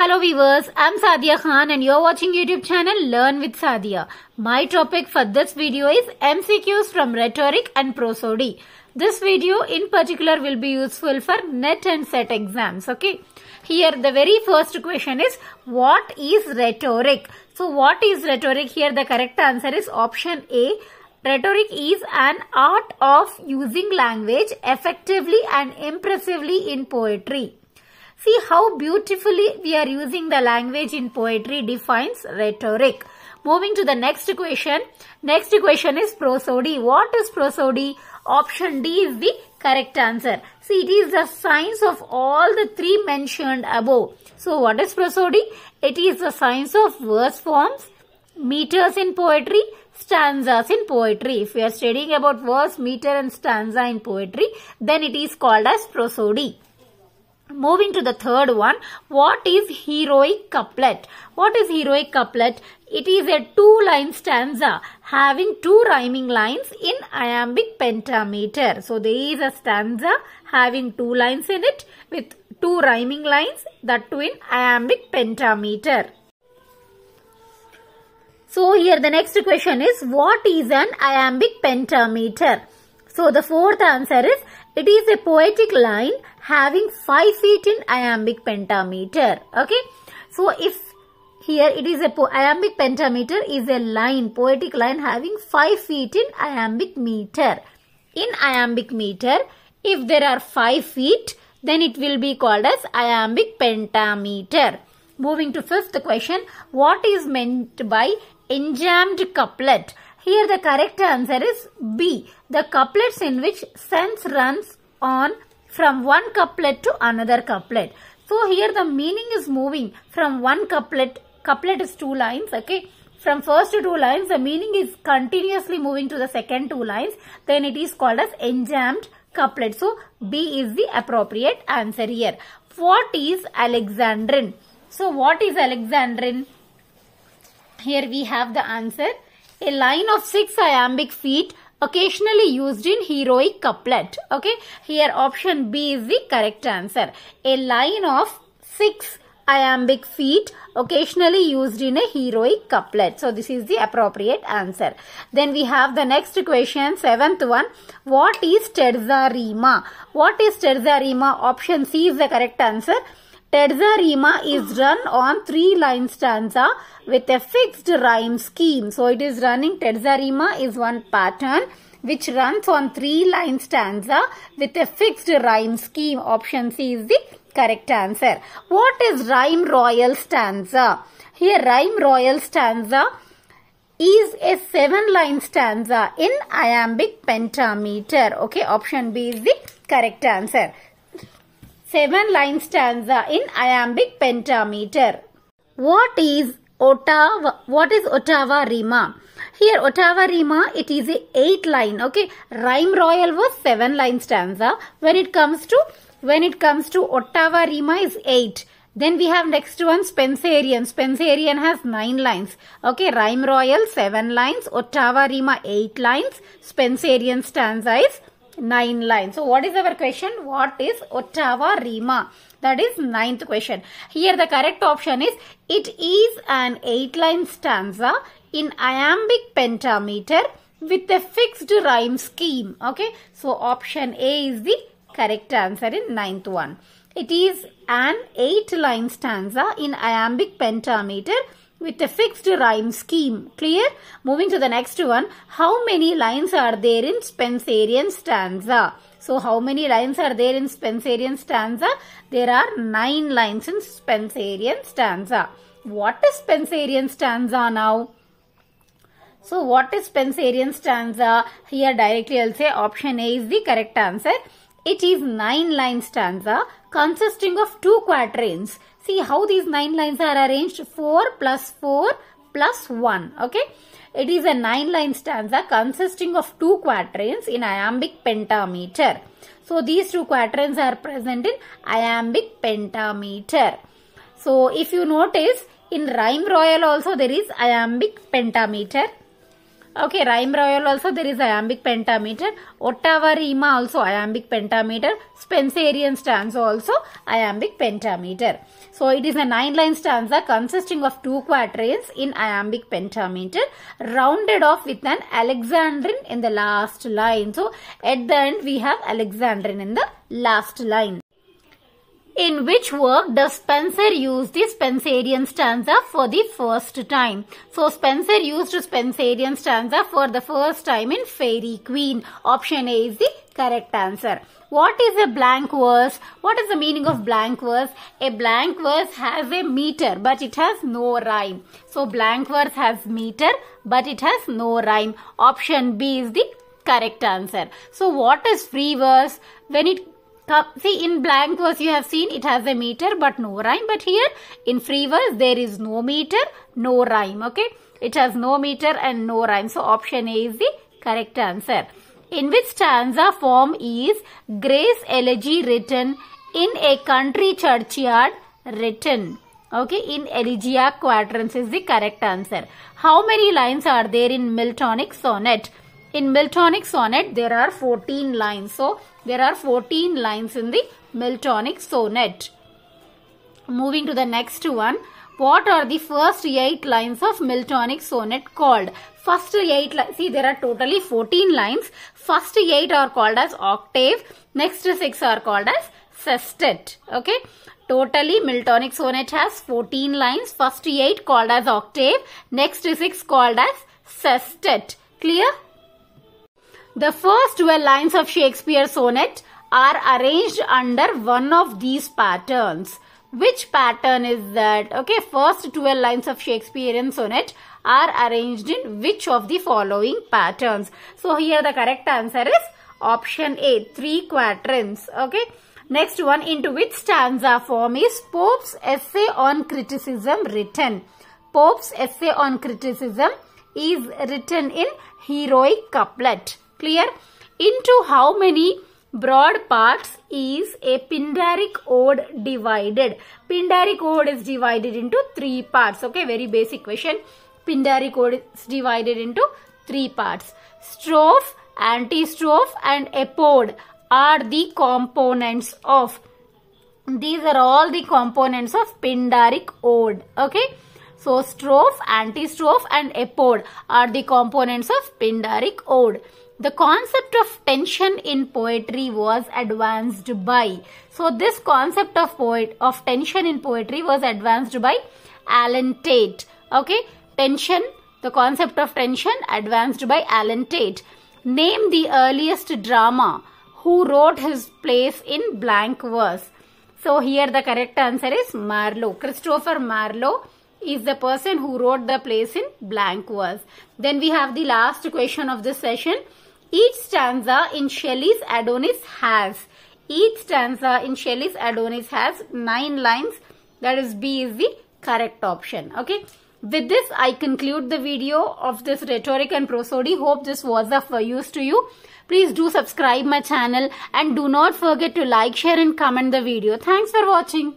Hello viewers, I'm Sadia Khan and you're watching YouTube channel Learn with Sadia. My topic for this video is MCQs from Rhetoric and Prosody. This video in particular will be useful for NET and SET exams. Okay. Here the very first question is, what is rhetoric? So what is rhetoric? Here the correct answer is option A. Rhetoric is an art of using language effectively and impressively in poetry. See how beautifully we are using the language in poetry defines rhetoric. Moving to the next question. Next question is prosody. What is prosody? Option D is the correct answer. See, it is the science of all the three mentioned above. So what is prosody? It is the science of verse forms, meters in poetry, stanzas in poetry. If we are studying about verse, meter and stanza in poetry, then it is called as prosody. Moving to the third one, what is heroic couplet? What is heroic couplet? It is a two-line stanza having two rhyming lines in iambic pentameter. So there is a stanza having two lines in it with two rhyming lines, that too in iambic pentameter. So here the next question is, what is an iambic pentameter? So the fourth answer is, it is a poetic line having 5 feet in iambic pentameter. Okay. So if here it is a iambic pentameter is a line, poetic line having 5 feet in iambic meter. In iambic meter, if there are 5 feet, then it will be called as iambic pentameter. Moving to fifth question, what is meant by enjambed couplet? Here the correct answer is B. The couplets in which sense runs on from one couplet to another couplet. So here the meaning is moving from one couplet. Couplet is two lines. Okay. From first to two lines, the meaning is continuously moving to the second two lines. Then it is called as enjambed couplet. So B is the appropriate answer here. What is Alexandrine? So what is Alexandrine? Here we have the answer. A line of 6 iambic feet occasionally used in heroic couplet. Okay. Here option B is the correct answer. A line of 6 iambic feet occasionally used in a heroic couplet. So this is the appropriate answer. Then we have the next question, seventh one. What is terza rima? What is terza rima? Option C is the correct answer. Terza rima is run on 3-line stanza with a fixed rhyme scheme. So it is running, terza rima is one pattern which runs on 3-line stanza with a fixed rhyme scheme. Option C is the correct answer. What is rhyme royal stanza? Here rhyme royal stanza is a 7-line stanza in iambic pentameter. Okay, option B is the correct answer. 7-line stanza in iambic pentameter. What is Ottawa? What is Ottawa rima? Here Ottawa rima, it is a 8-line. Okay, rhyme royal was 7-line stanza. When it comes to Ottawa rima is 8. Then we have next one Spenserian. Spenserian has 9 lines. Okay, rhyme royal 7 lines, Ottawa rima 8 lines, Spenserian stanza is 9 lines. So what is our question? What is Ottawa rima? That is 9th question. Here the correct option is, it is an 8-line stanza in iambic pentameter with a fixed rhyme scheme. Okay. So option A is the correct answer in 9th one. It is an 8-line stanza in iambic pentameter with a fixed rhyme scheme. Clear? Moving to the next one. How many lines are there in Spenserian stanza? So how many lines are there in Spenserian stanza? There are 9 lines in Spenserian stanza. What is Spenserian stanza now? So what is Spenserian stanza? Here directly I'll say option A is the correct answer. It is 9-line stanza consisting of 2 quatrains. See how these 9 lines are arranged. 4 plus 4 plus 1. Okay. It is a 9-line stanza consisting of 2 quatrains in iambic pentameter. So these 2 quatrains are present in iambic pentameter. So if you notice, in rhyme royal also there is iambic pentameter. Okay, rhyme royal also there is iambic pentameter. Ottawa rima also iambic pentameter. Spenserian stanza also iambic pentameter. So it is a 9-line stanza consisting of 2 quatrains in iambic pentameter, rounded off with an Alexandrine in the last line. So at the end we have Alexandrine in the last line. In which work does Spenser use the Spenserian stanza for the first time? So Spenser used Spenserian stanza for the first time in Fairy Queen. Option A is the correct answer. What is a blank verse? What is the meaning of blank verse? A blank verse has a meter but it has no rhyme. So blank verse has meter but it has no rhyme. Option B is the correct answer. So what is free verse? When it see, in blank verse you have seen it has a meter but no rhyme, but here in free verse there is no meter, no rhyme. Okay, it has no meter and no rhyme. So option A is the correct answer. In which stanza form is Grace Elegy written in a country churchyard written? Okay, in elegiac quatrains is the correct answer. How many lines are there in Miltonic sonnet? In Miltonic sonnet, there are 14 lines. So, there are 14 lines in the Miltonic sonnet. Moving to the next one. What are the first 8 lines of Miltonic sonnet called? First 8 lines. See, there are totally 14 lines. First 8 are called as octave. Next 6 are called as sestet. Okay. Totally, Miltonic sonnet has 14 lines. First 8 called as octave. Next 6 called as sestet. Clear? The first 12 lines of Shakespeare's sonnet are arranged under one of these patterns. Which pattern is that? Okay, first 12 lines of Shakespearean sonnet are arranged in which of the following patterns? So here the correct answer is option A, 3 quatrains. Okay. Next one, into which stanza form is Pope's essay on criticism written? Pope's essay on criticism is written in heroic couplet. Clear? Into how many broad parts is a Pindaric ode divided? Pindaric ode is divided into 3 parts. Okay, very basic question. Pindaric ode is divided into 3 parts. Strophe, antistrophe and epode are the components of. These are all the components of Pindaric ode. Okay. So, strophe, antistrophe and epode are the components of Pindaric ode. The concept of tension in poetry was advanced by. So, this concept of tension in poetry was advanced by Alan Tate. Okay, tension, the concept of tension advanced by Alan Tate. Name the earliest drama who wrote his plays in blank verse. So, here the correct answer is Marlowe. Christopher Marlowe is the person who wrote the plays in blank verse. Then we have the last question of this session. Each stanza in Shelley's Adonis has 9 lines. That is B is the correct option. Okay. With this, I conclude the video of this rhetoric and prosody. Hope this was of use to you. Please do subscribe my channel and do not forget to like, share and comment the video. Thanks for watching.